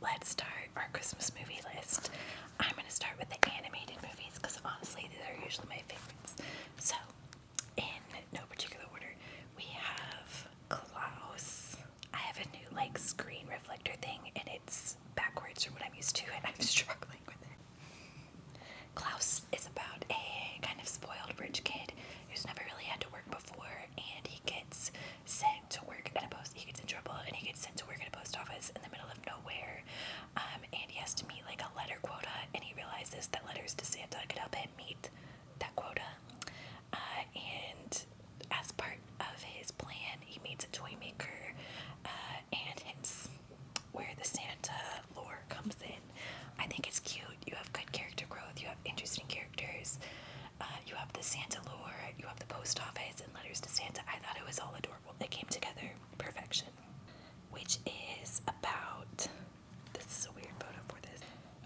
let's start our Christmas movie list. I'm going to start with the animated movies because honestly, these are usually my favorites. So, in no particular order, we have Klaus. I have a new screen reflector thing and it's backwards from what I'm used to and I'm struggling with it. Klaus is about a kind of spoiled rich kid who's never really had to work before, and he gets sent to work at a post. He gets in trouble, and he gets sent to work at a post office in the middle of nowhere. And he has to meet a letter quota, and he realizes that letters to Santa could help him meet that quota. And as part of his plan, he meets a toy maker, and hence where the Santa lore comes in. I think it's cute. You have good character growth. You have interesting characters. You have the Santa lore. You have the post office and letters to Santa. I thought it was all adorable. It came together perfection. Which is about. This is a weird photo for this.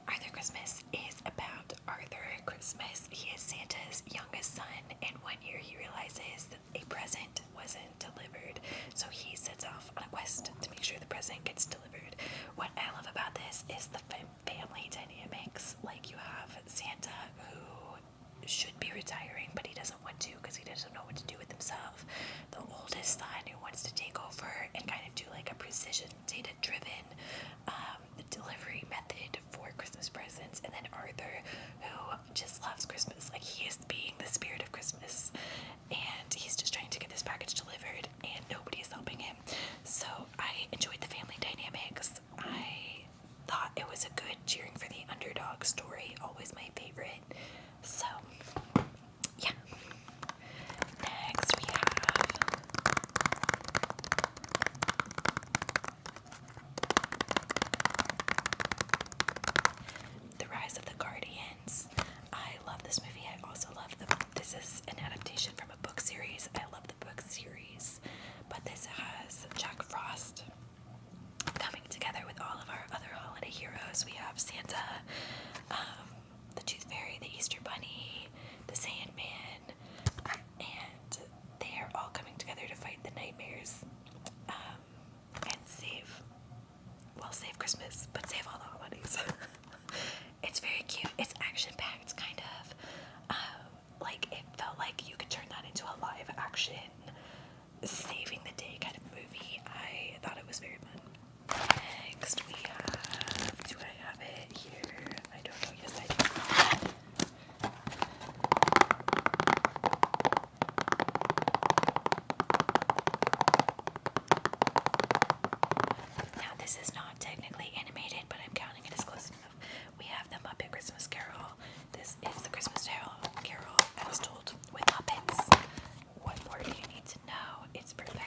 Arthur Christmas is about Arthur Christmas. He is Santa's youngest son, and one year he realizes that a present wasn't delivered, so he sets off on a quest to make sure the present gets delivered. What I love about this is the family dynamics. You have Santa who should be retiring, but he doesn't want to because he doesn't know what to do with himself. The oldest son who wants to take over and kind of do a precision, data-driven delivery method for Christmas presents, and then Arthur who just loves Christmas. He is being the spirit of Christmas, and he's just trying to get this package delivered, and nobody is helping him. So I enjoyed the family dynamics. I thought it was a good cheering for the underdog story, always my favorite. So, yeah. Next we have The Rise of the Guardians. I love this movie. I also love this is an adaptation from a book series. I love the book series, but this has Jack Frost coming together with all of our other holiday heroes. We have Santa, the Tooth Fairy, the Easter Bunny, the Sandman, and they are all coming together to fight the nightmares and save Christmas, but save all the holidays. It's very cute. It's action-packed, kind of. It felt like you could turn that into a live action, saving the day kind of movie. I thought it was very fun. Next we have, do I have it here? I don't know. Yes, I do. Now this is not technically animated, but I'm counting it as close enough. We have the Muppet Christmas Carol. This is the Christmas Carol as told with Muppets. What more do you need to know? It's perfection.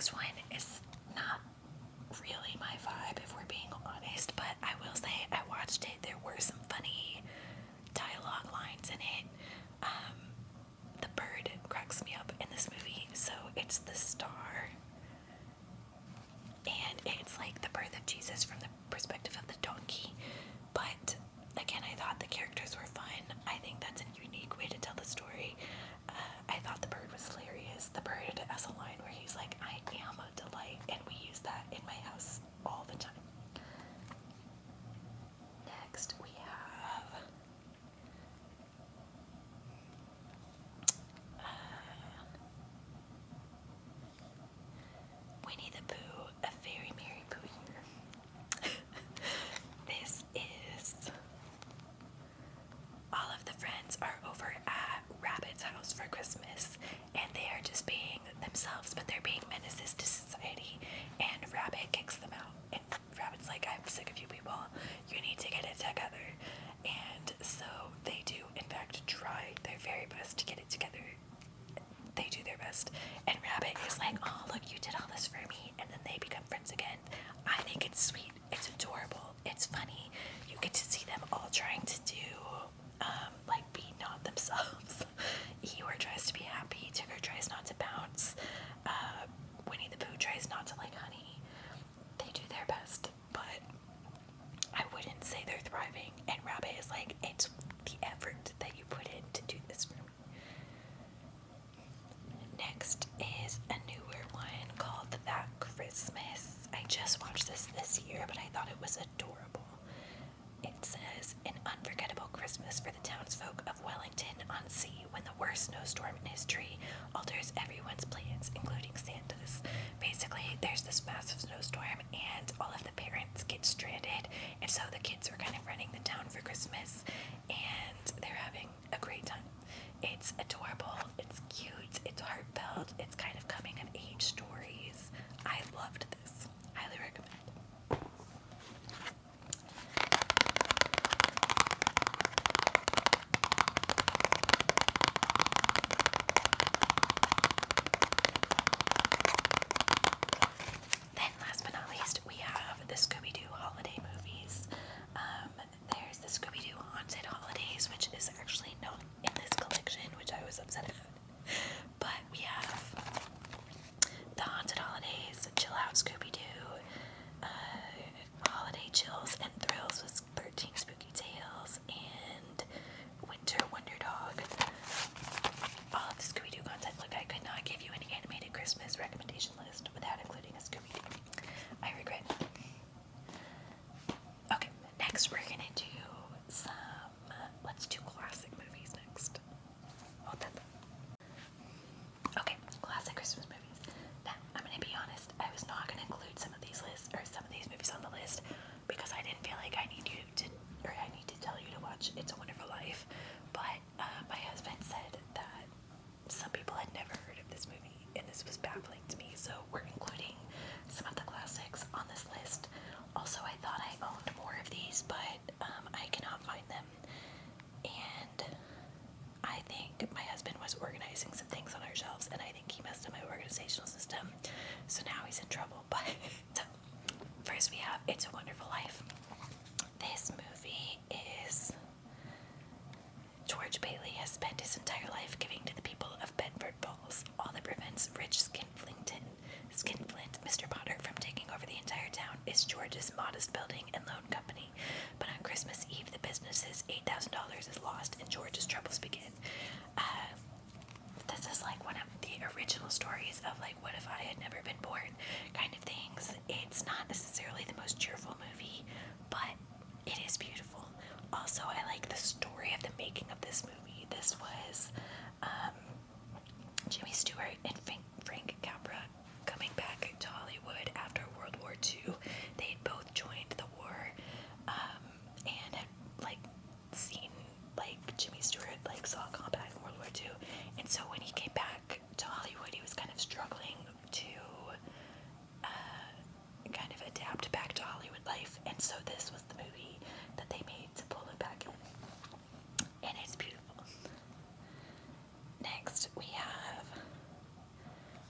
next one is not really my vibe, if we're being honest, but I will say I watched it. There were some funny dialogue lines in it. The bird cracks me up in this movie, so it's the star. And it's like the birth of Jesus from the perspective of the donkey. But again, I thought the characters were fun. I think that's a unique way to tell the story. I thought the bird was hilarious. The bird has a line where he's like, "I am a delight," and we use that in my house all the time. Next, we have Winnie the Pooh, A Very Merry Pooh Year. This is all of the friends are over at Rabbit's house for Christmas, and they are just being themselves, but they're being menaces to society, and Rabbit kicks them out. And Rabbit's like, "I'm sick of you people. You need to get it together." And so they do, in fact, try their very best to get it together. They do their best. And Rabbit is like, "Oh, look, you did all this for me." And then they become friends again. I think it's sweet. It's adorable. It's funny. You get to see them all trying to do, like, be not themselves. Eeyore tries to be happy. Tigger tries not to bounce. Winnie the Pooh tries not to like honey. They do their best, but I wouldn't say they're thriving. And Rabbit is like, "It's the effort that you put in to do this for me." Next is a newer one called That Christmas. I just watched this year, but I thought it was adorable. It says, "An unforgettable Christmas for the townsfolk of Wellington-on-Sea when the worst snowstorm in history alters everyone's plans, including Santa's." Basically, there's this massive snowstorm and all of the parents get stranded, and so the kids are kind of running the town for Christmas, and they're having a great time. It's adorable, it's cute, it's heartfelt, it's kind of coming of age stories. I loved this. Highly recommend. Then last but not least, we have the Scooby-Doo holiday movies. There's the Scooby-Doo Haunted Holidays, which is actually not in this collection, which I was upset about. But we have the Haunted Holidays, Chill Out Scooby-Doo, Holiday Chills and Thrills with 13 Spooky Tales, and Winter Wonder Dog. All of the Scooby-Doo content. Look, I could not give you an animated Christmas recommendation list without including a Scooby-Doo. I regret. Okay, next we're gonna do some, let's do classic movies next. Hold that. Okay, classic Christmas movies. Now, I'm gonna be honest, I was not gonna include some of these lists, or some of these movies on the list, because I didn't feel like I need to tell you to watch It's a Wonderful Life. But my husband said that some people had never heard of this movie, and this was baffling to me, so we're including some of the classics on this list. Also, I thought I owned more of these, but I cannot find them, and I think my husband was organizing some things on our shelves, and I think he messed up my organizational system, so now he's in trouble. But so first we have It's a Wonderful Life. This movie is George Bailey has spent his entire life giving to the people of Bedford Falls, all that prevents rich Skinflint, Mr. Potter, from taking over the entire town is George's modest building and loan company. But on Christmas Eve, the business's $8,000 is lost and George's troubles begin. This is like one of the original stories of like, what if I had never been born kind of things. It's not necessarily the most cheerful movie, but it is beautiful. Also, I like the story of the making of this movie. This was Jimmy Stewart and Frank Capra coming back to Hollywood after World War II. They had both joined the war, and had like seen, like, Jimmy Stewart like saw combat in World War II, and so when he came back to Hollywood, he was kind of struggling to kind of adapt back to Hollywood life, and so this was the movie that they made to pull him back in, and it's beautiful. Next, we have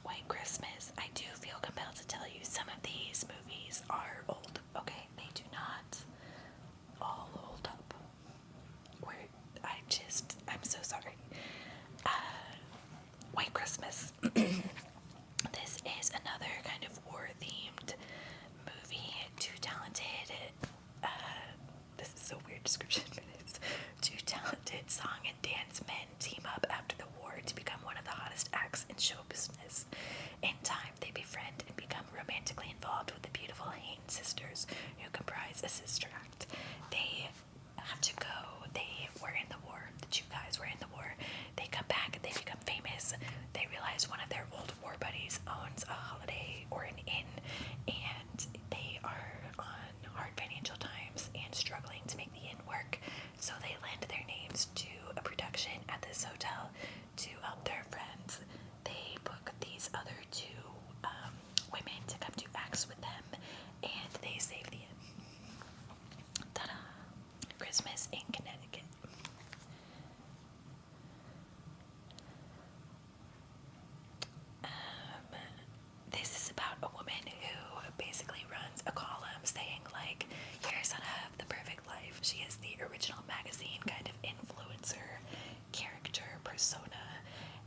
White Christmas. I do feel She is the original magazine kind of influencer character persona,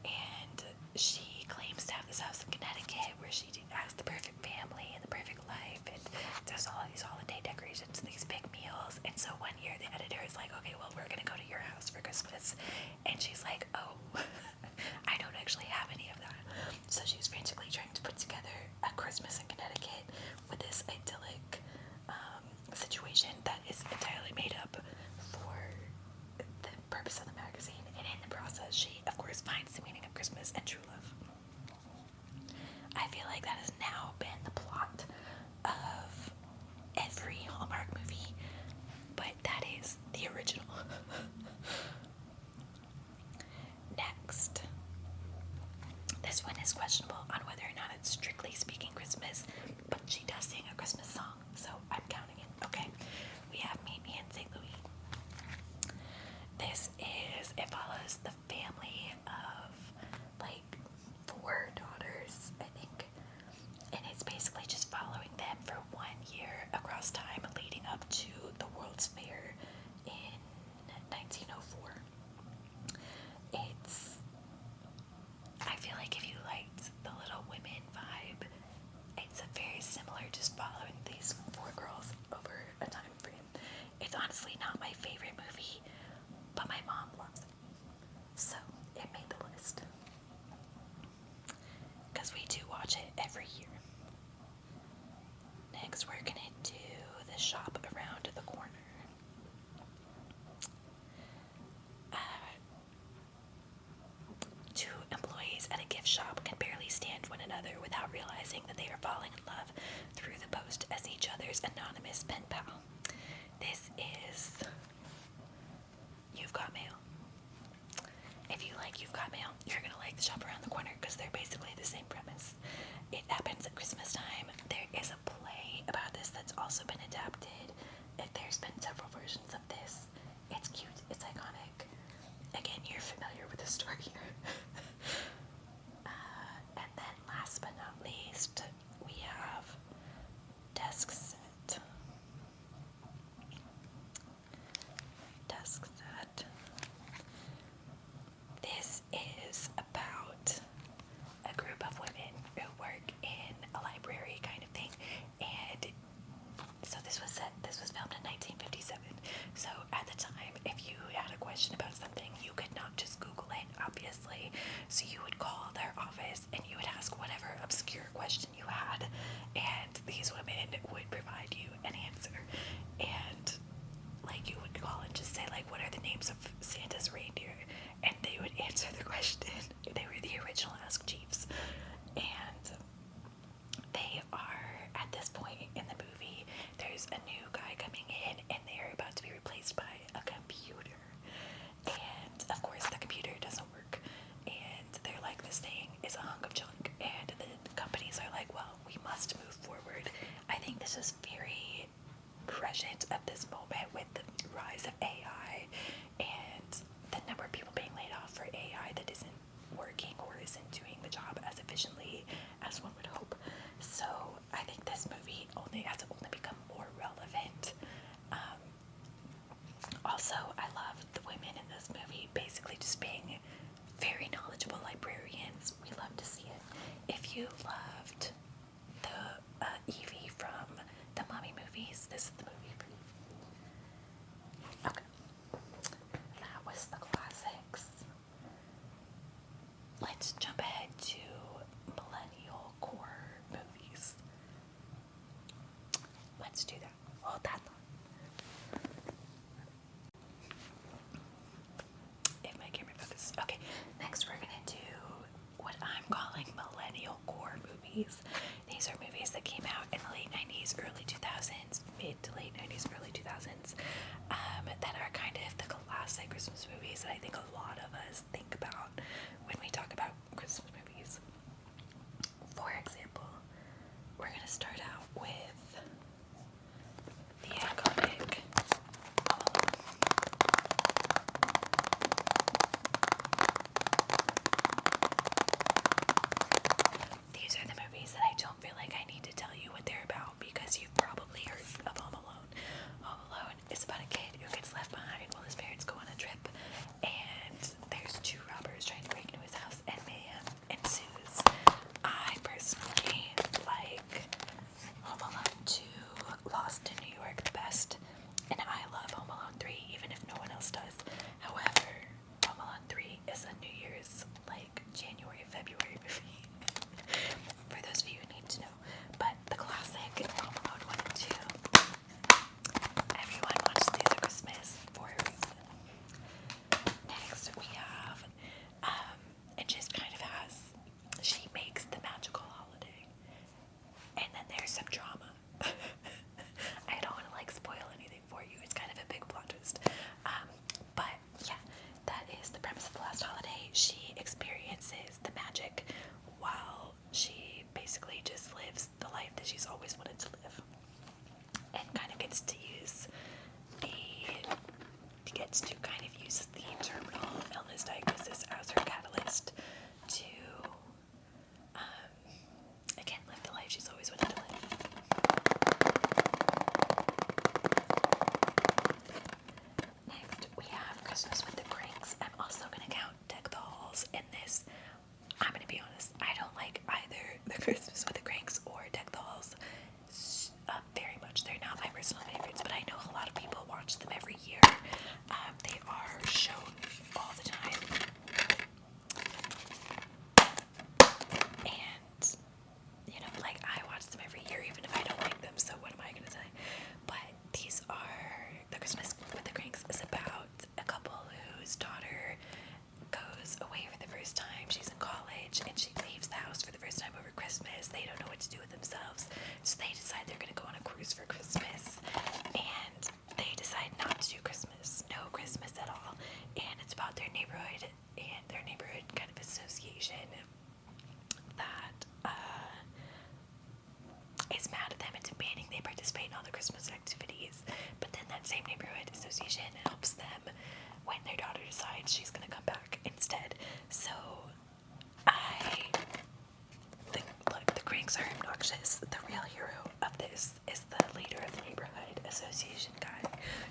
and she claims to have this house in Connecticut where she has the perfect family and the perfect life and does all these holiday decorations and these big meals. And so one year the editor is like, okay, well, we're gonna go to your house for Christmas, and she's like, oh, I don't actually have any of that. So she's frantically trying to put together a Christmas in Connecticut with this idyllic situation that is entirely made up for the purpose of the magazine. And in the process, she, of course, finds the meaning of Christmas and true love. I feel like that has now been the plot of every Hallmark movie, but that is the original. Next. This one is questionable on whether or not it's strictly speaking Christmas, but she does sing a Christmas song, so I'm counting it. Okay, we have Meet Me in St. Louis. It follows the family of like 4 daughters, I think, and it's basically just following them for 1 year across time leading up to the World's Fair in 1904. I feel like if you liked the Little Women vibe, it's a very similar, just following these 4 girls over a time frame. It's honestly not my favorite movie, but my mom loves it, so it made the list. Because we do watch it every year. Next, we're gonna do The Shop Around the Corner. 2 employees at a gift shop can barely stand one another without realizing that they are falling in love through the post as each other's anonymous pen pal. This is You've Got Mail. If you like You've Got Mail, you're gonna like The Shop Around the Corner because they're basically the same premise. It happens at Christmas time. There is a play about this that's also been adapted. There's been several versions of this. It's cute. It's iconic. Again, you're familiar with the story here. And then last but not least, we have Desk Set. Desk Set. This is about a group of women who work in a library kind of thing, and so this was filmed in 1957. So at the time, if you had a question about something, you could not just Google it, obviously. So you would call their office and you would ask whatever obscure question you had, and these women would provide you an answer. And like you would call and just say like, what are the names of Santa's reindeer? And they would answer the question. They were the original Ask Jeeves. And they are, at this point in the movie, there's a new guy coming in and they're about to be replaced by a computer. And of course the computer doesn't work. And they're like, this thing is a hunk of junk. And the companies are like, well, we must move forward. I think this is very prescient at this moment with the rise of AI and the number of people being laid off for AI that isn't working or isn't doing the job as efficiently as one would hope. So I think this movie has only become more relevant. Also, I love the women in this movie basically just being very knowledgeable librarians. We love to see it. If you loved the Evie from the Mummy movies, this is the movie for you. Okay. That was the classics. Let's jump ahead to millennial core movies. Let's do that. Hold that thought. If my camera focuses. Okay, next we're gonna do what I'm calling millennial core movies. These are movies that came out in the late 90s, early 2000s, mid to late 90s, early 2000s, that are kind of the classic Christmas movies that I think a lot of us think about when we talk about Christmas movies. For example, we're gonna start out with the iconic Home Alone. These are the movies that I don't feel like I need to tell you what they're about because you've probably heard of Home Alone. Home Alone is about a kid who life she's always wanted to live. Next, we have Christmas with the Cranks. I'm also going to count Deck the Halls in this. I'm going to be honest, I don't like either the Christmas with the Cranks or Deck the Halls very much. They're not my personal favorites, but I know a lot of people watch them every year. They are shown all the time. And, you know, like, I watch them every year even if I don't like them, so what am I going to say? But these are, the Christmas with the Cranks is about a couple whose daughter goes away for the first time. She's in college and she leaves the house for the first time over Christmas. They don't know what to do with themselves, so they decide they're going to go on a cruise for Christmas. And they decide not to do Christmas, no Christmas at all. And it's about their neighborhood and their neighborhood kind of association that is mad at them and demanding they participate in all the Christmas activities. But then that same neighborhood association helps them when their daughter decides she's going to come back instead. So the Cranks are obnoxious. The real hero of this is the leader of the neighborhood association guy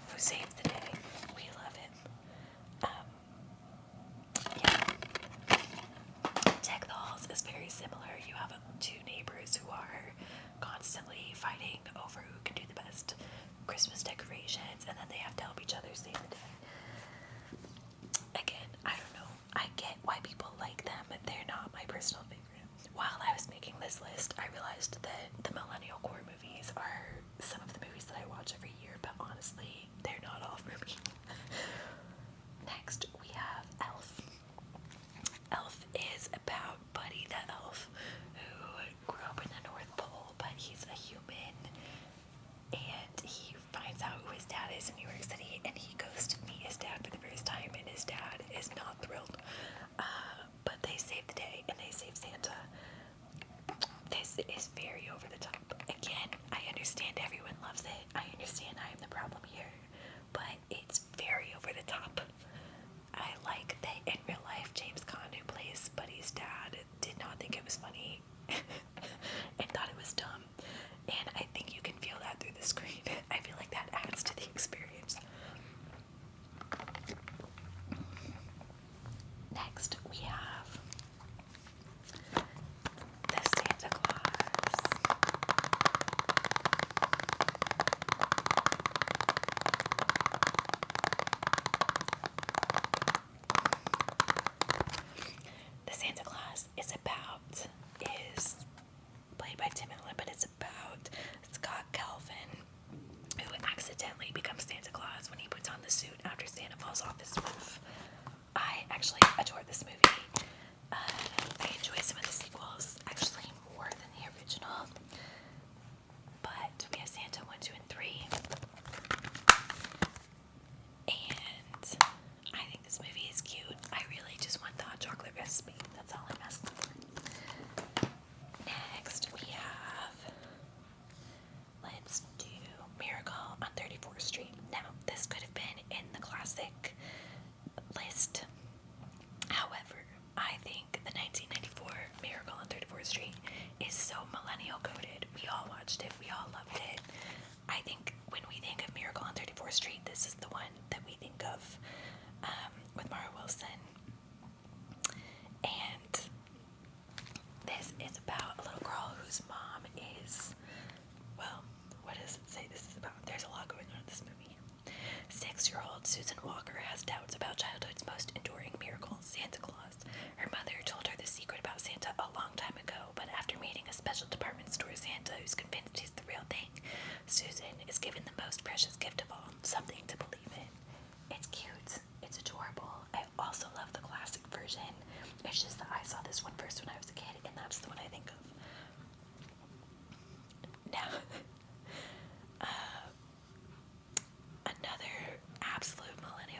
who saves the day. We love him. Yeah. Deck the Halls is very similar. You have two neighbors who are constantly fighting over who can do the best Christmas decorations, and then they have to help each other save the day. Again, I don't know. I get why people like them, but they're not my personal favorite. While I was making this list, I realized that the millennial core movies are some of the movies that I watch every year, but honestly, they're not all for me. Next, we have Elf. Elf is about Buddy the Elf, who grew up in the North Pole, but he's a human, and he finds out who his dad is in New York City, and he goes to meet his dad for the first time, and his dad is not thrilled. But they save the day, and they save Santa. This is very over the top. Again, I understand everyone loves it. I understand I am the problem here, but it's very over the top. I like that in real life, James Caan, who plays Buddy's dad, did not think it was funny and thought it was dumb. And I think you can feel that through the screen. I feel like that adds to the experience. Next, we have the Santa Claus. The Santa Claus is played by Tim Allen, but it's about Scott Calvin, who accidentally becomes Santa Claus when he puts on the suit after Santa falls off his roof. I actually adore this movie. I enjoy some of the sequels, actually more than the original. But we have Santa 1, 2, and 3. And I think this movie is cute. I really just want the hot chocolate recipe. That's all I'm asking for. Next, we have, let's do Miracle on 34th Street. Now, this could have been in the classic list. However, I think the 1994 Miracle on 34th Street is so millennial coded. We all watched it. We all loved it. I think when we think of Miracle on 34th Street, this is the one that we think of with Mara Wilson. And this is about a little girl whose mom is, well, what does it say this is about? There's a lot going on in this movie. 6-year-old Susan Walker has doubts about childhood's most enduring miracle, Santa Claus. Her mother told her the secret about Santa a long time ago, but after meeting a special department store Santa who's convinced he's the real thing, Susan is given the most precious gift of all, something to believe in. It's cute. It's adorable. I also love the classic version. It's just that I saw this one first when I was a kid, and that's the one I think of. Now, another absolute millennial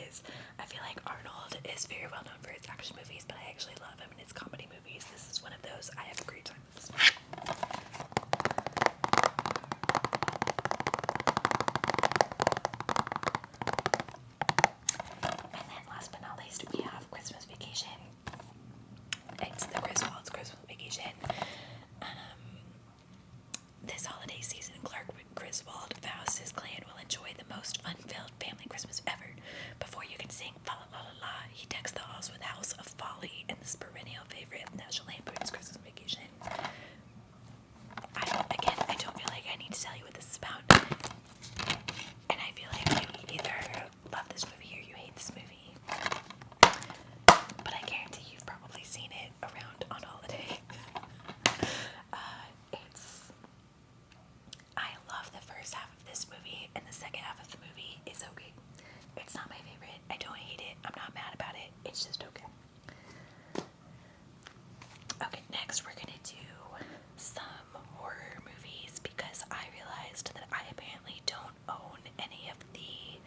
is. I feel like Arnold is very well known for his action movies, but I actually love him in his comedy movies. This is one of those. I have a great time with this one. And then last but not least, we have Christmas Vacation. It's the Griswolds Christmas Vacation. This holiday season, Clark Griswold vows his clan will enjoy the most fun-filled family Christmas ever. Before you can sing fa la la la, he decks the halls with House of Folly and this perennial favorite of National Lampoon's Christmas Vacation. I don't feel like I need to tell you what this is about. And I feel like you either love this movie or you hate this movie. But I guarantee you've probably seen it around on holiday. I love the first half of this movie, and the second half of the movie is okay. It's not my favorite. I don't hate it. I'm not mad about it. It's just okay. Okay, next we're gonna do some horror movies because I realized that I apparently don't own any of the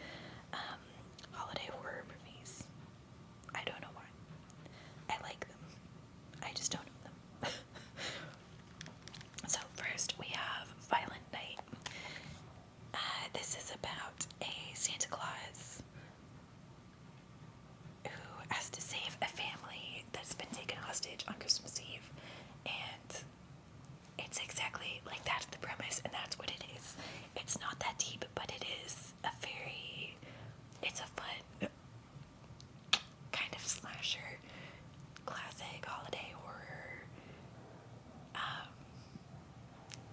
holiday horror movies. I don't know why. I like them. I just don't own them. So first we have Violent Night. This is about a Santa Claus who has to save a family that's been taken hostage on Christmas Eve, and it's exactly like that's the premise, and that's what it is. It's not that deep, but it is it's a fun kind of slasher, classic holiday horror.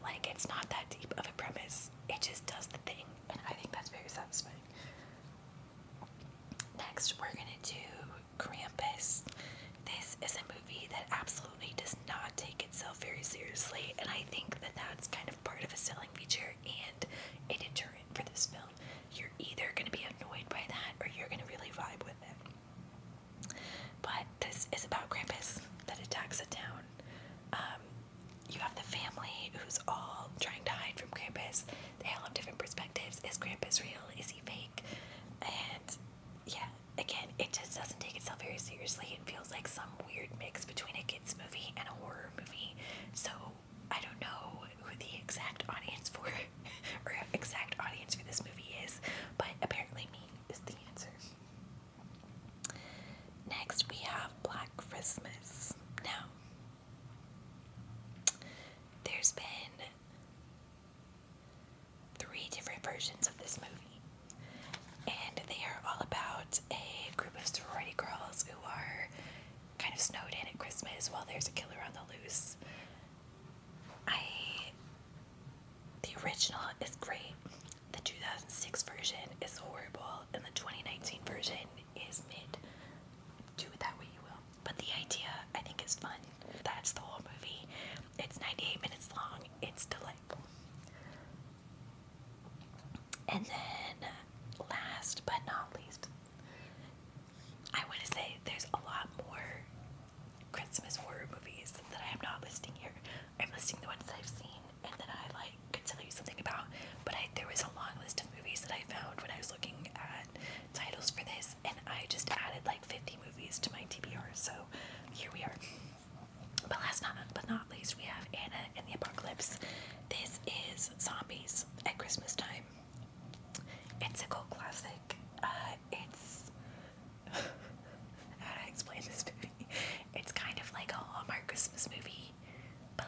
Like, it's not that deep of a premise. It just does the thing, and I think that's very satisfying. Next, we're gonna do Krampus. This is a movie that absolutely does not take itself very seriously, and I think that that's kind of part of a selling feature and a deterrent for this film. You're either gonna be annoyed by that, or you're gonna really vibe with it. But this is about Krampus that attacks a town. You have the family who's all trying to hide from Krampus. They all have different perspectives. Is Krampus real? Is he fake? And yeah, again, it just doesn't take itself very seriously. It feels like some weird mix between a kids movie and a horror movie. So I don't know who the exact audience for or exact audience for this movie is, but apparently me is the answer. Next we have Black Christmas. Now, there's been 3 different versions of this movie, and they are all about a group of sorority girls who are kind of snowed in at Christmas while there's a killer on the loose. The original is great. The 2006 version is horrible, and the 2019 version is mid. Do it that way you will. But the idea, I think, is fun. That's the whole movie. It's 98 minutes long. It's delightful. And then, last but not least, I want to say there's a lot more Christmas horror movies that I am not listing here. I'm listing the ones that I've seen and that I could tell you something about. But there was a long list of movies that I found when I was looking at titles for this, and I just added 50 movies to my TBR. So here we are. But last but not least, we have Anna and the Apocalypse. This is zombies at Christmas time. It's a cult classic. It's how do I explain this movie? It's kind of like a Hallmark Christmas movie, but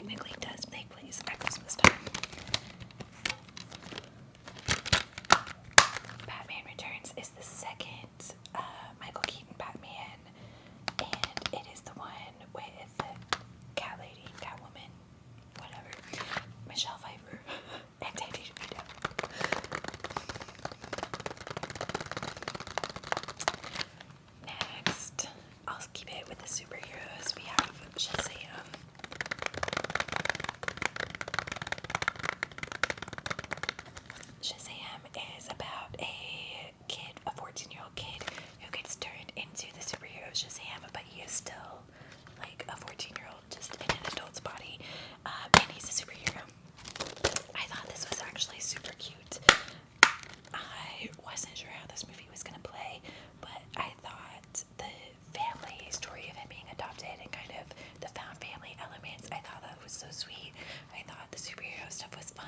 technically does take place at Christmas time. Batman Returns is the second Michael Keaton Batman, and it is the one with Catwoman, whatever, Michelle Pfeiffer, and Danny DeVito. Next, I'll keep it with the superheroes. We have Shazam. Shazam is about a kid, a 14-year-old kid, who gets turned into the superhero Shazam, but he is still like a 14-year-old, just in an adult's body, and he's a superhero. I thought this was actually super cute. I wasn't sure how this movie was gonna play, but I thought the family story of him being adopted and kind of the found family elements, I thought that was so sweet. I thought the superhero stuff was fun.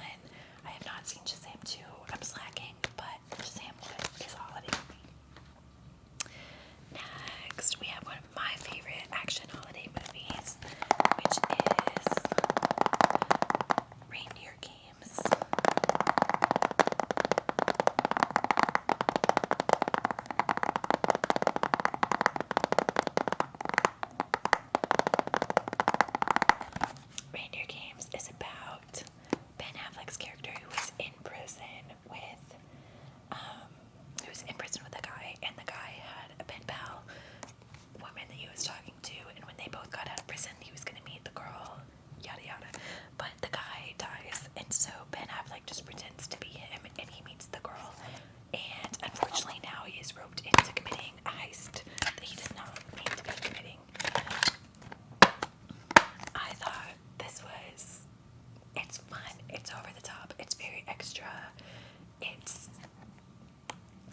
I have not seen Shazam 2. I'm slacking, but Shazam 1 is a holiday movie. Next, we have one of my favorite action holiday movies, which is Reindeer Games. Reindeer Games is about Ben Affleck's character who was in prison with a guy, and the guy had a pen pal woman that he was talking to, and when they both got out of prison, he was gonna meet the girl, yada yada. But the guy dies, and so Ben Affleck just pretends to be him, and he meets the girl, and unfortunately now he is roped into committing a heist that he does not mean to be committing. I thought it's fun, it's over the top, it's very extra, it's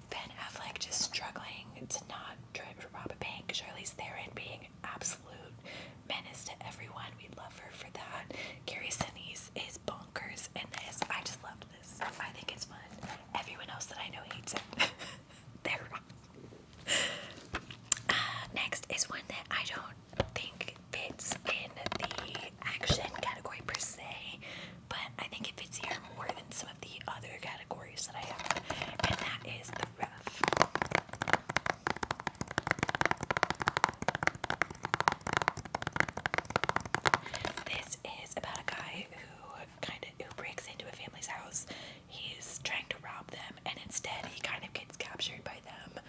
Ben Affleck just struggling to not rob a bank, Charlize Theron being absolute menace to everyone. We love her for that. Gary Sinise is bonkers in this. I just loved this. I think it's fun. Everyone else that I know hates it. They're wrong. Next is one that I don't think fits in the action category per se, but I think it fits here more than some of the other categories that I have, and that is The Ref. This is about a guy who breaks into a family's house. He's trying to rob them, and instead he kind of gets captured by them,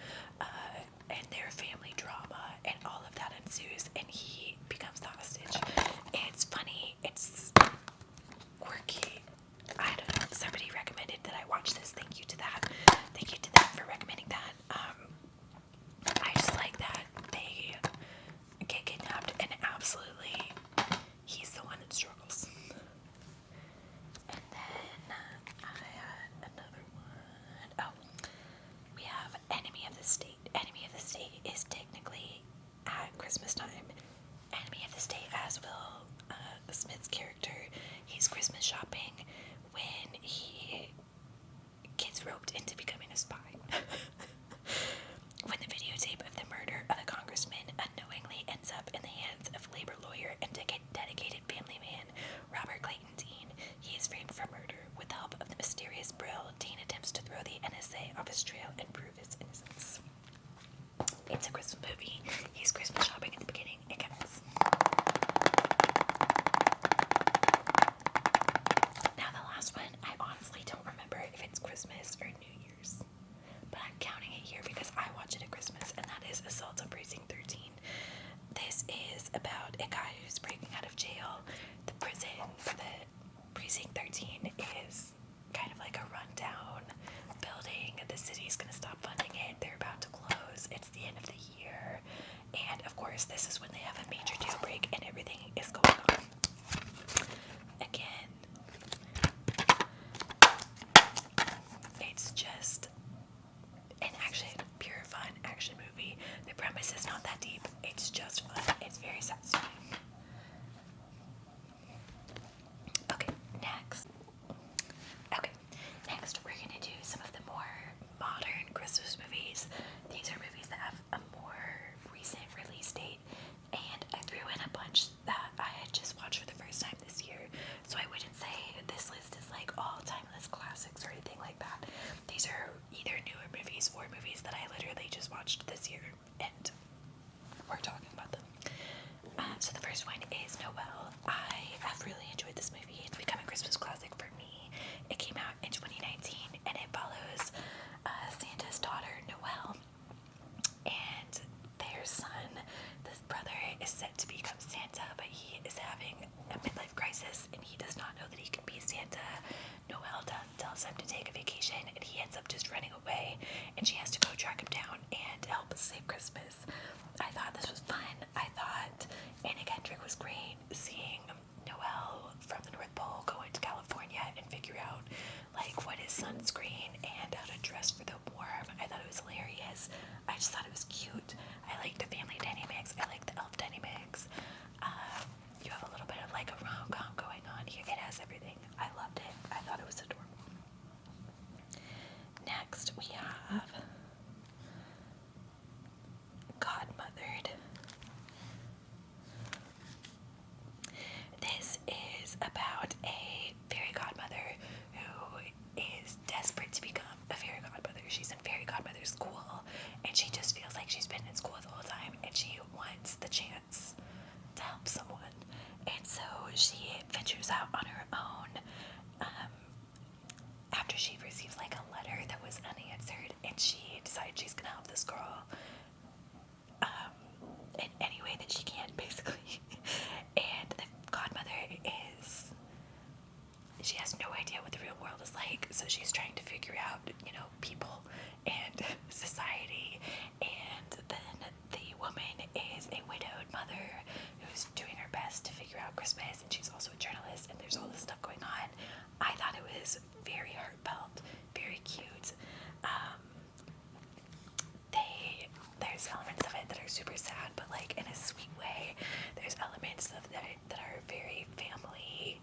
and their family drama, and all of that ensues, and he becomes the hostage. It's funny, it's quirky. I don't know, somebody recommended that I watch this. Thank you to that. Thank you to them for recommending that. I just like that they get kidnapped and absolutely he's the one that struggles. And then I had another one. Oh, we have Enemy of the State. Enemy of the State is technically at Christmas time. Enemy of the State, as Will Smith's character, he's Christmas shopping when he gets roped into becoming a spy. When the videotape of the murder of a congressman unknowingly ends up in the hands of labor lawyer and dedicated family man Robert Clayton Dean, he is framed for murder. With the help of the mysterious Brill, Dean attempts to throw the NSA off his trail and prove his innocence. It's a Christmas movie. He's Christmas shopping at the beginning. It counts. Now the last one, I honestly don't remember if it's Christmas or New Year's, but I'm counting it here because I watch it at Christmas, and that is Assault on Precinct 13. This is about a guy who's breaking out of jail. The prison for the Precinct 13 is kind of like a rundown building. The city's gonna stop funding it. They're about to close. It's the end of the year. And of course, this is when they have a major jailbreak and everything is going on. Again, it's just an pure fun action movie. The premise is not that deep. It's just fun. It's very satisfying. Okay, next we're gonna do some of the more modern Christmas movies. These are movies that have a more recent release date, and I threw in a bunch that I had just watched for the first time this year. set to become Santa, but he is having a midlife crisis and he does not know that he can be Santa. Noelle tells him to take a vacation and he ends up just running away, and she has to go track him down and help save Christmas. I thought this was fun. I thought Anna Kendrick was great. Seeing Noelle from the North Pole go into California and figure out like what is sunscreen and how to dress for the warm. I thought it was hilarious. I just thought it was cute. I like the family dynamics. I like the elf dynamics. You have a little bit of like a rom-com going on here. It has everything. I loved it. I thought it was adorable. Next we have Godmothered. This is about a fairy godmother who is desperate to become a fairy godmother. She's in fairy godmother school and she just feels like she's been in school the whole time and she wants the chance to help someone. And so she ventures out on her own after she receives like a letter that was unanswered, and she decides she's gonna help this girl in any way that she can, basically. And the godmother she has no idea what the real world is like, so she's trying to figure out, people and society. And then the woman is a widowed mother who's doing her best to figure out Christmas, and she's also a journalist, and there's all this stuff going on. I thought it was very heartfelt, very cute. There's elements of it that are super sad, but like in a sweet way. There's elements of that are very family.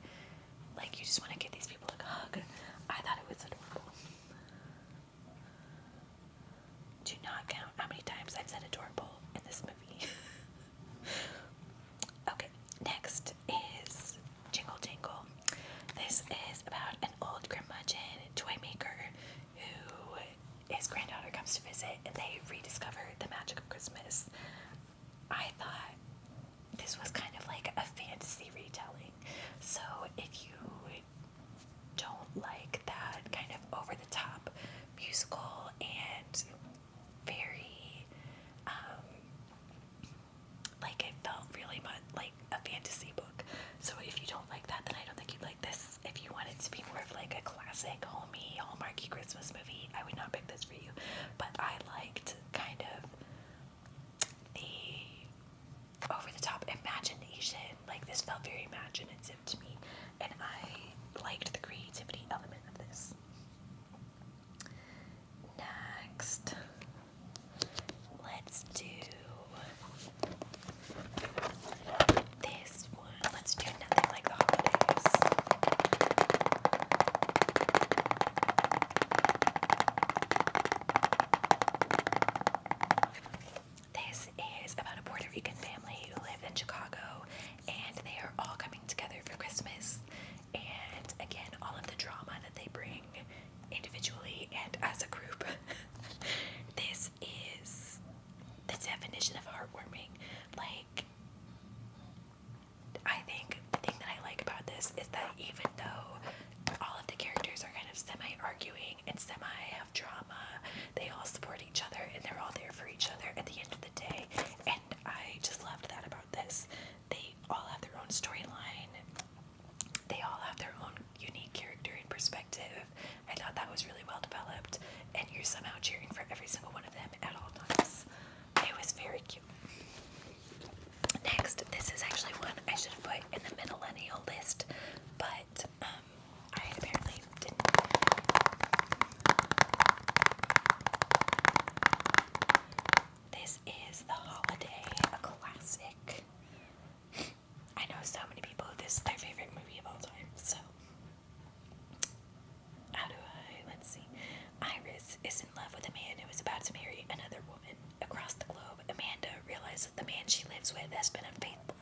Like you just want to give these people a hug. I thought it was adorable. Do not count how many times I've said adorable in this movie. Okay, next is Jingle Jangle. This is about an old curmudgeon toy maker who his granddaughter comes to visit and they rediscover the magic of Christmas. I thought this was kind of like a fantasy retelling. So if you don't like that kind of over the top musical and very like it felt really much like a fantasy book. So if you don't like that, then I don't think you'd like this. If you want it to be more of like a classic, homey, hallmarky Christmas movie, I would not pick this for you. But I liked kind of the over-the-top imagination. Like this felt very imaginative to me, and I liked the creativity element of this. Next, let's do this one. Let's do Nothing Like the Holidays. This is about a Puerto Rican family who live in Chicago, and they are all coming together for Christmas. And again, all of the drama that they bring individually and as a group. This is the definition of heartwarming. Like, I think the thing that I like about this is that even though all of the characters are kind of semi-arguing and semi-have drama, they all support each other and they're all there for each other at the end of the day. And I just loved that about this. They all have their own storyline. They all have their own unique character and perspective. I thought that was really well developed, and you're somehow cheering for every single one of them at all times. It was very cute. Next, this is actually one I should have put in the millennial list, but I apparently didn't. This is The Holiday, a classic. I know so many people, this is their favorite movie of all time, so let's see. Iris is in love with a man who is about to marry another woman. Across the globe, Amanda realizes the man she lives with has been unfaithful.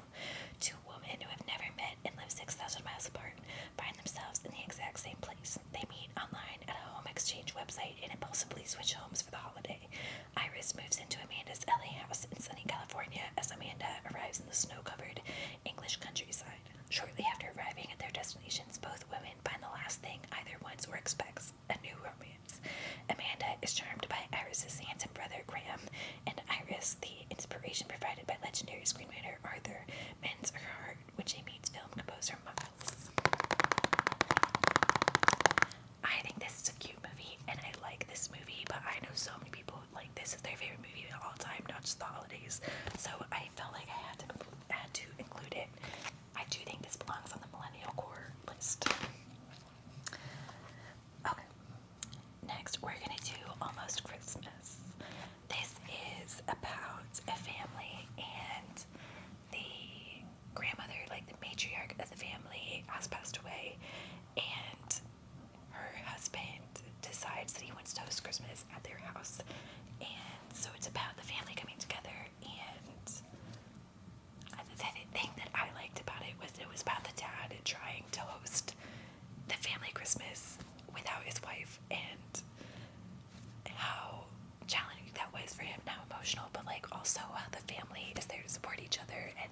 Two women who have never met and live 6,000 miles apart find themselves in the exact same place. They meet online at a home exchange website and impulsively switch homes for the holiday. Iris moves into Amanda's LA house in sunny California as Amanda arrives in the snow-covered English countryside. Shortly after arriving at their destinations, both women find the last thing either wants or expects, a new romance. Amanda is charmed by Iris's handsome brother Graham, and Iris, the inspiration adaptation provided by legendary screenwriter Arthur Menzer-Hart, which meets film composer Miles. I think this is a cute movie, and I like this movie, but I know so many people like this is their favorite movie of all time, not just the holidays. So I felt like I had to include it. I do think this belongs on the Millennial Core list. Okay, next we're gonna do Almost Christmas. This is about a family, and the grandmother, like the matriarch of the family, has passed away, and her husband decides that he wants to host Christmas at their house. And so it's about the family coming together, and the thing that I liked about it was about the dad trying to host the family Christmas without his wife, and how challenging that was for him, how emotional, but like also how the family is there to support each other, and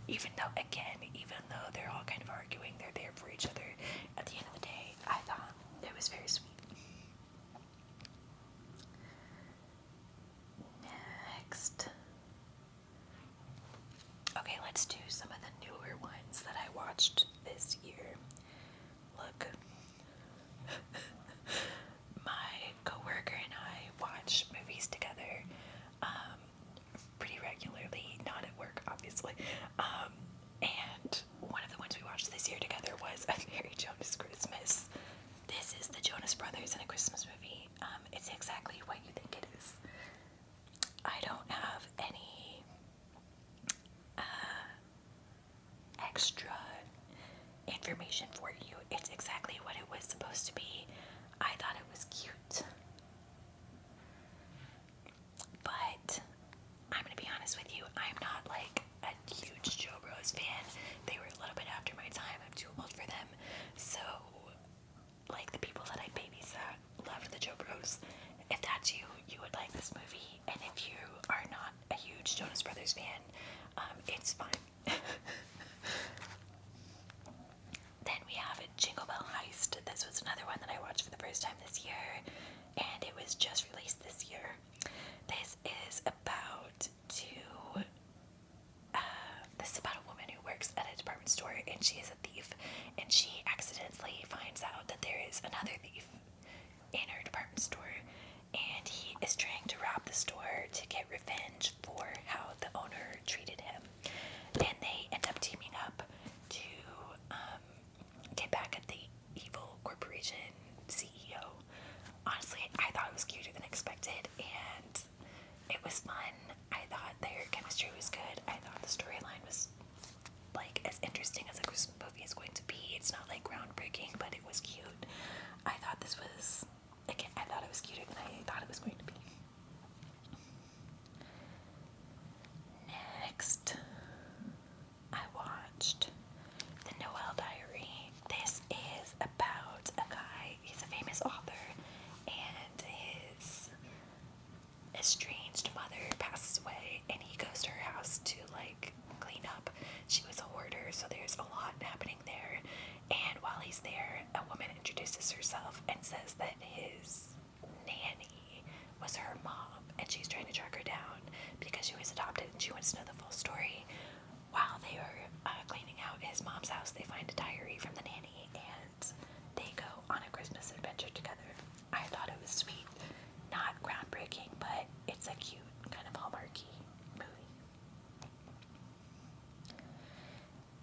even though they're all kind of arguing, they're there for each other at the end of the day. I thought it was very sweet. Next. Okay, let's do some of the newer ones that I watched this year. Look. My coworker and I watch movies together pretty regularly, not at work, obviously. And one of the ones we watched this year together was A Very Jonas Christmas. This is the Jonas Brothers in a Christmas movie. It's exactly what you think it is. I don't have any extra information for you. It's exactly what it was supposed to be. I thought it was cute. But I'm gonna be honest with you, I'm not like a huge Joe Bros fan. They were a little bit after my time. I'm too old for them. So, like, the people that I babysat loved the Joe Bros. If that's you, you would like this movie. And if you are not a huge Jonas Brothers fan, it's fine. Then we have Jingle Bell Heist. This was another one that I watched for the first time this year, and it was just released this year. This is about a woman who works at a department store, and she is a thief, and she accidentally finds out that there is another thief in her department store, and he is trying to rob the store to get revenge for how the owner treated him. And they end up teaming up to get back at the evil corporation CEO. Honestly, I thought it was cuter than expected, and it was fun. I thought their chemistry was good. I thought the storyline was like as interesting as a Christmas movie is going to be. It's not like groundbreaking, but it was cute. I thought this was, again, I thought it was cuter than I thought it was going to be. Next, I watched The Noel Diary. This is about a guy, he's a famous author, and his estranged mother passes away, and he goes to her house to like clean up. She was a hoarder, so there's a lot happening there. And while he's there, a woman introduces herself and says that his nanny was her mom, and she's trying to track her down because she was adopted, and she wants to know the full story. While they are cleaning out his mom's house, they find a diary from the nanny, and they go on a Christmas adventure together. I thought it was sweet. Not groundbreaking, but it's a cute, kind of Hallmarky movie.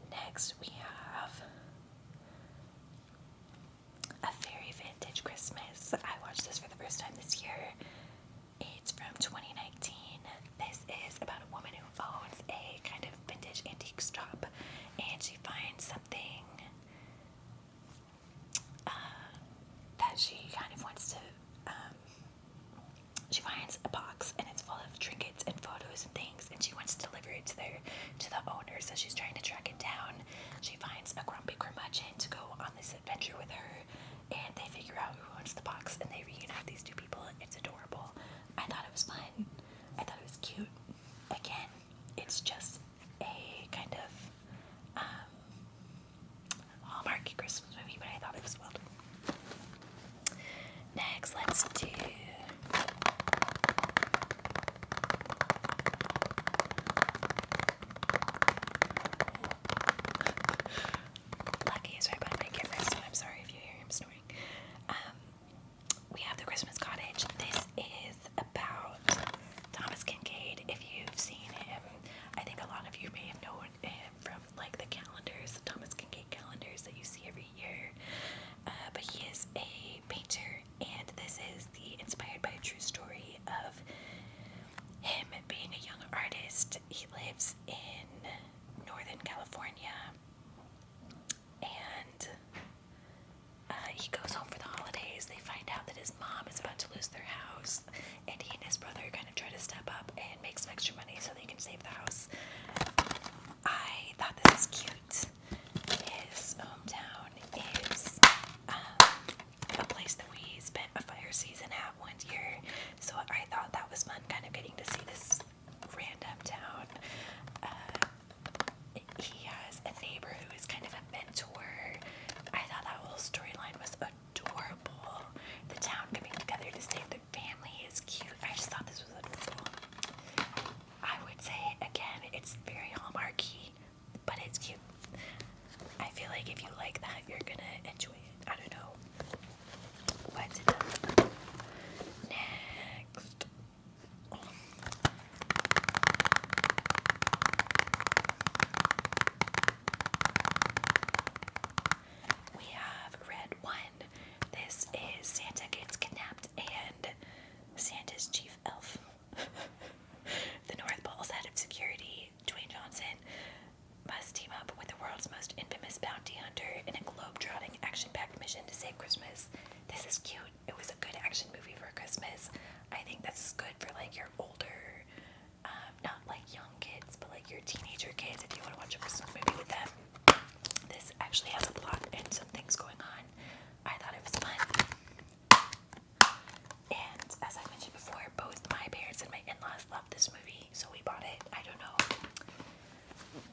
Next, we have A Very Vintage Christmas. I watched this for the first time this year. It's from 2019. This is about a woman who owns a kind of vintage antique shop, and she finds something that she kind of wants to, she finds a box, and it's full of trinkets and photos and things, and she wants to deliver it to the owner, so she's trying to track it down. She finds a grumpy curmudgeon to go on this adventure with her, and they figure out who owns the box, and they reunite these two people. It's adorable. I thought it was fun. I thought it was cute. Again, it's just a kind of Hallmarky Christmas movie, but I thought it was well done. Next, let's do feel like if you like that, you're gonna enjoy it. I don't know what it does. Next. We have Red One. This is Santa gets kidnapped and Santa's chief elf. The North Pole's head of security, Dwayne Johnson, must team up with the world's most infamous bounty hunter in a globe-trotting, action-packed mission to save Christmas. This is cute. It was a good action movie for Christmas. I think that's good for like your older, not like young kids, but like your teenager kids if you want to watch a Christmas movie with them. This actually has a plot and some things going on. I thought it was fun. And as I mentioned before, both my parents and my in-laws loved this movie, so we bought it. I don't know.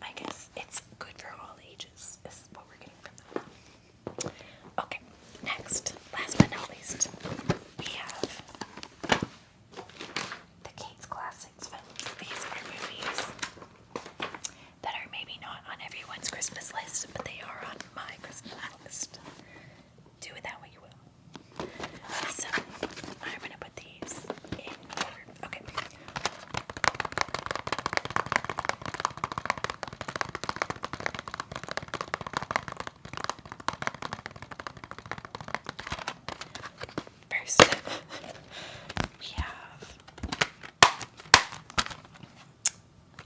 I guess it's good for all ages, is what we're getting from them. Okay, next, last but not least, we have the Kate's Classics films. These are movies that are maybe not on everyone's Christmas list, but they are on my Christmas list. Do with that what you will. So, I'm going to put these in order. Okay. First, we have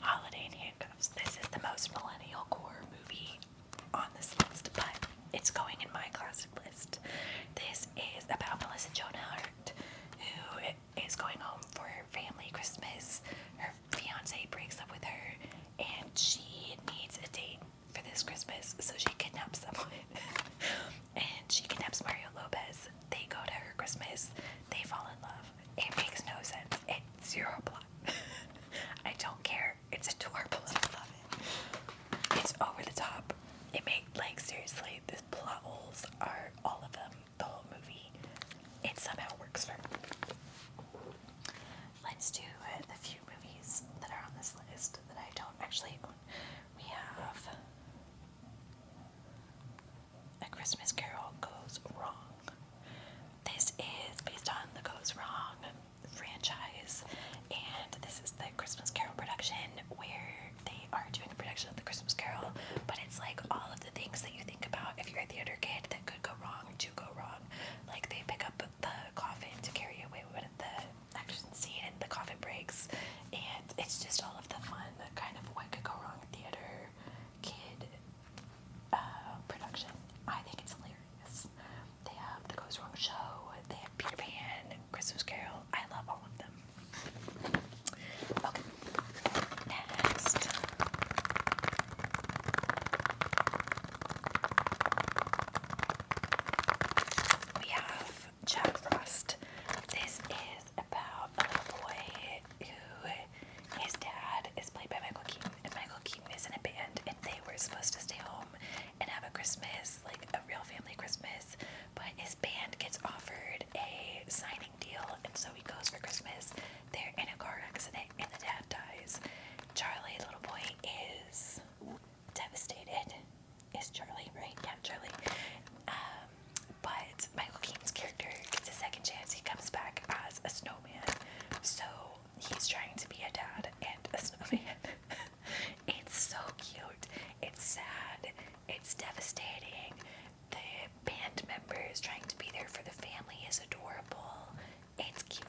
Holiday in Handcuffs. This is the most millennial core movie on this list, but it's going in my classic list. This is about Melissa Joan Hart, who is going home for her family Christmas. Her fiance breaks up with her, and she needs a date for this Christmas, so she kidnaps someone. And she kidnaps Mario Lopez. They go to her Christmas. They fall in love. It makes no sense. It's zero plot. I don't care. It's adorable. I love it. It's over the top. It made, like, seriously, the plot holes are all of them. The whole movie. It somehow works for me. Let's do the few movies that are on this list that I don't actually own. We have A Christmas Carol Goes Wrong. This is based on the Goes Wrong franchise, and this is the Christmas Carol production where they are doing a production of the Christmas Carol, but it's like all of the things that you think about if you're a theater kid that could go wrong do go wrong. Like they pick up the coffin to carry away with the action scene, and the coffin breaks, and it's just all of the fun kind of what could go wrong theater kid production. I think it's hilarious. They have the Goes Wrong show, they have Peter Pan, Christmas Carol. I love all of them. Okay, next. We have Jack Frost. This is about a little boy who his dad is played by Michael Keaton, and Michael Keaton is in a band, and they were supposed to stay home and have a Christmas, like a real family Christmas, but his band gets offered a signing deal, and so he goes for Christmas. They're in a car accident, and the dad dies. Charlie, the little boy, is devastated. Is Charlie, right? Yeah, Charlie. But Michael Keaton's character gets a second chance. He comes back as a snowman. So he's trying to be a dad and a snowman. It's so cute. It's sad. It's devastating. The band members trying to be there for the family is adorable. It's cute.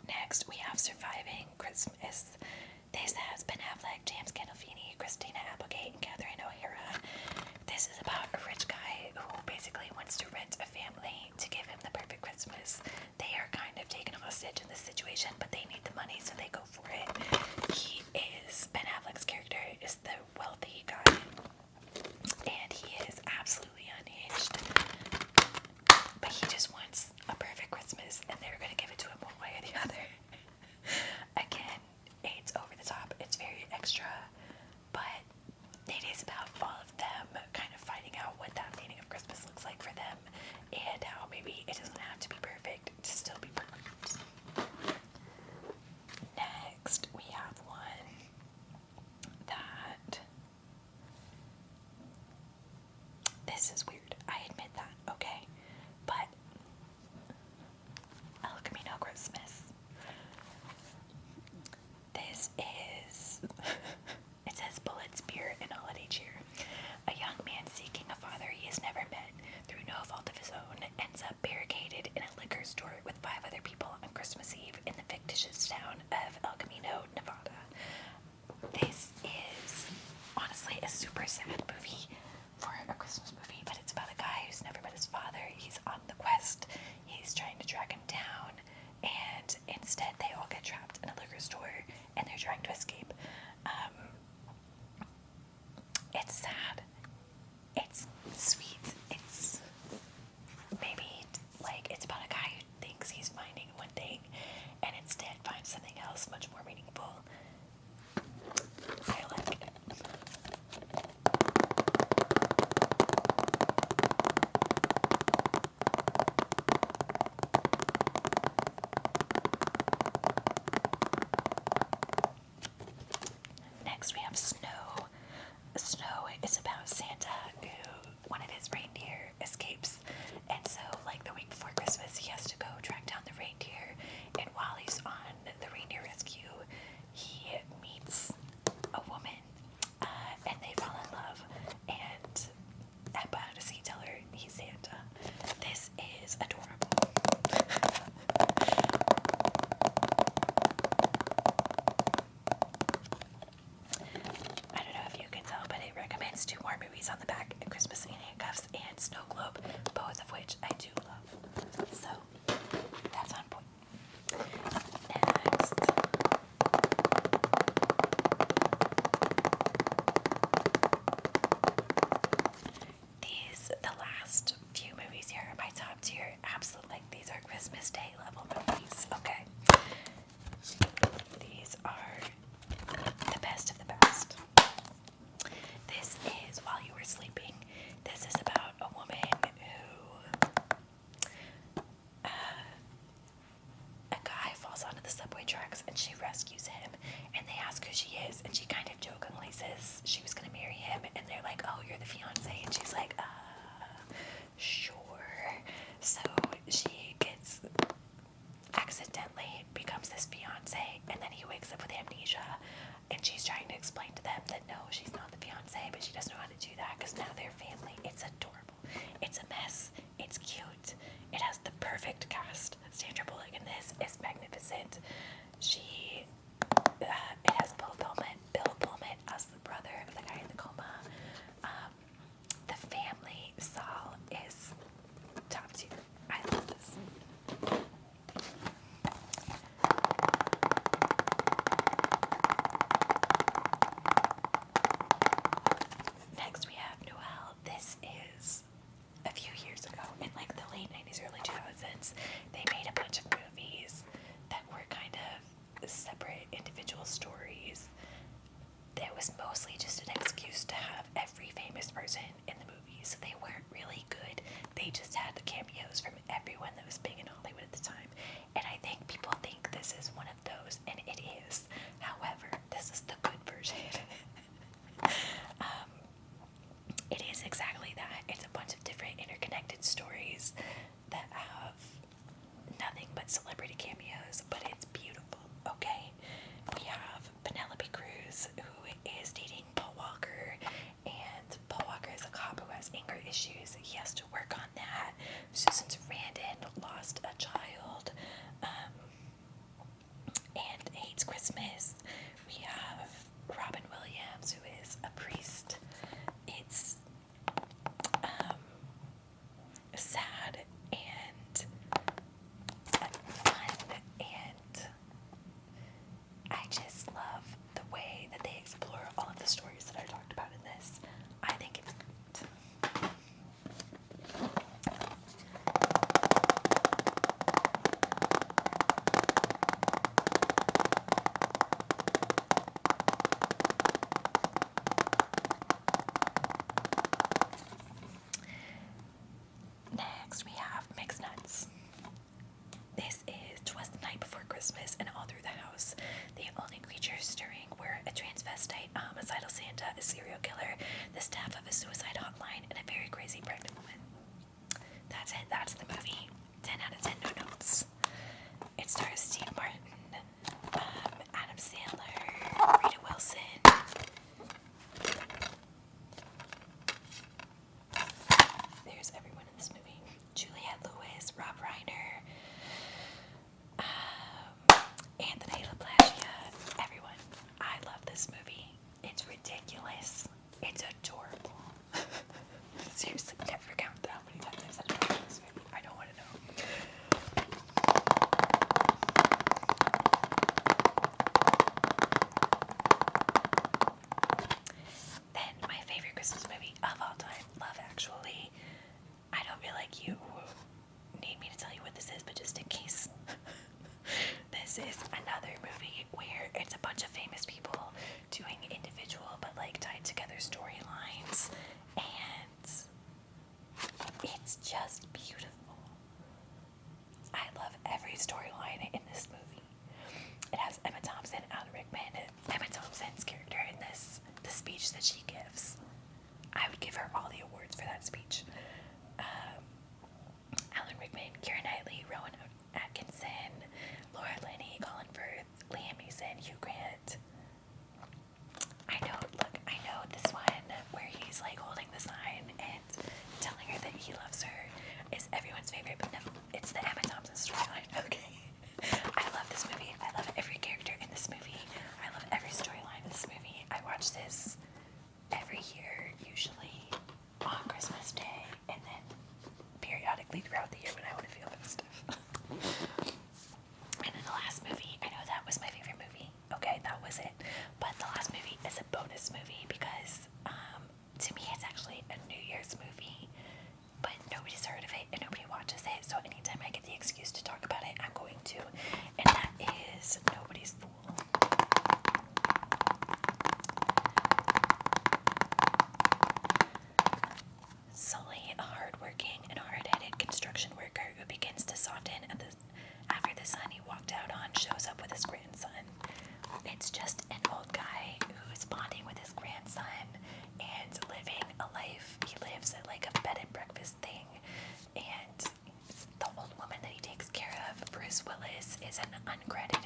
Next, we have Surviving Christmas. This has Ben Affleck, James Gandolfini, Christina Applegate, and Catherine O'Hara. This is about a rich guy who basically wants to rent a family to give him the perfect Christmas. They are kind of taken hostage in this situation, but they need the money, so they go for it. Ben Affleck's character is the wealthy guy, and he is absolutely unhinged. But he just wants a perfect Christmas, and they're going to give it to him one way or the other. Again, a Um, it's sad. It's sweet. It's maybe like it's about a guy who thinks he's finding one thing and instead finds something else much more meaningful. I like it. Next we have Snow. Snow is about Santa who one of his reindeer escapes, and so like the week before Christmas he has to go track down the reindeer, and while he's on the reindeer rescue he meets a woman, and they fall in love, and I'm proud to see tell her he's Santa. This is adorable. I don't know if you can tell, but it recommends 2 more movies on the back: Christmas in Handcuffs and Snow Globe, both of which I do love. So that's on point. Next. The last few movies here are my top tier. Absolutely, like, these are Christmas Day level movies. Okay. These are the best of the best. This is While You Were Sleeping. This is about a woman who a guy falls onto the subway tracks and she rescues him, and they ask who she is, and she kind of jokingly says she was gonna marry him, and they're like, oh, you're the fiance, and she's like, sure. So she gets accidentally becomes this fiance, and then he wakes up with amnesia, and she's trying to explain to them that no, she's not the fiance, but she doesn't know how to do that because now they're family. It's adorable. It's a mess. It's cute. It has the perfect cast. Sandra Bullock in this is magnificent. It has Bill Pullman as the brother of the guy in the coma. The family, Saul, is top tier. I love this. Next we have Noelle. This is a few years ago, in like the late 90s, early 2000s, they made a bunch of movies that were kind of separate individual stories. It was mostly just an excuse to have every famous person in the movie, so they weren't really good. They just had the cameos from everyone that was big in Hollywood at the time. And I think people think this is one of those, and it is. However, this is the good version. It is exactly that. It's a bunch of different interconnected stories that have nothing but celebrity cameos, but it's beautiful, okay? We have Penelope Cruz, who is dating Paul Walker, and Paul Walker is a cop who has anger issues. He has to work on that. Susan Sarandon lost a child, and hates Christmas. We have Robin Williams, who is a priest. It's sad and fun, and I just love the way that they explore all of the stories that I talked about in this. I think it's great. Next we have Mixed Nuts. This is 'Twas the Night Before Christmas, and all through the house, the only creatures stirring were a transvestite, a homicidal Santa, a serial killer, the staff of a suicide hotline, and a very crazy pregnant woman. That's it. That's the movie. 10 out of 10, no notes. It stars Steve Martin, Adam Sandler, Rita Wilson. There's everyone in this movie. Juliette Lewis, Rob Reiner, Anthony LaPlagia, everyone. I love this movie. It's ridiculous. It's adorable. Amazons, and it's just beautiful. I love every storyline in this movie. It has Emma Thompson, Alan Rickman. Emma Thompson's character in this, the speech that she gives, I would give her all the awards for that speech. Alan Rickman, Keira Knightley, Rowan Atkinson, Laura Linney, Colin Firth, Liam Neeson, Hugh Grant. I know this one where he's like holding the sign and telling her that he loves her is everyone's favorite, but no, it's the Emma Thompson storyline. Okay. I love this movie. I love every character in this movie. I love every storyline in this movie. I watch this every year, usually on Christmas Day, and then periodically throughout the year when I want to feel festive. And then the last movie, I know that was my favorite movie. Okay, that was it. But the last movie is a bonus movie because to me it's actually a New Year's movie, but nobody's heard of it and nobody watches it. So anytime I get the excuse to talk about it, I'm going to. And that is Nobody's Fool. Sully, a hardworking and hard-headed construction worker who begins to soften after the son he walked out on shows up with his grandson. It's just an old guy who's bonding with his grandson and living a life. He lives at like a bed and breakfast thing, and the old woman that he takes care of, Bruce Willis, is an uncredited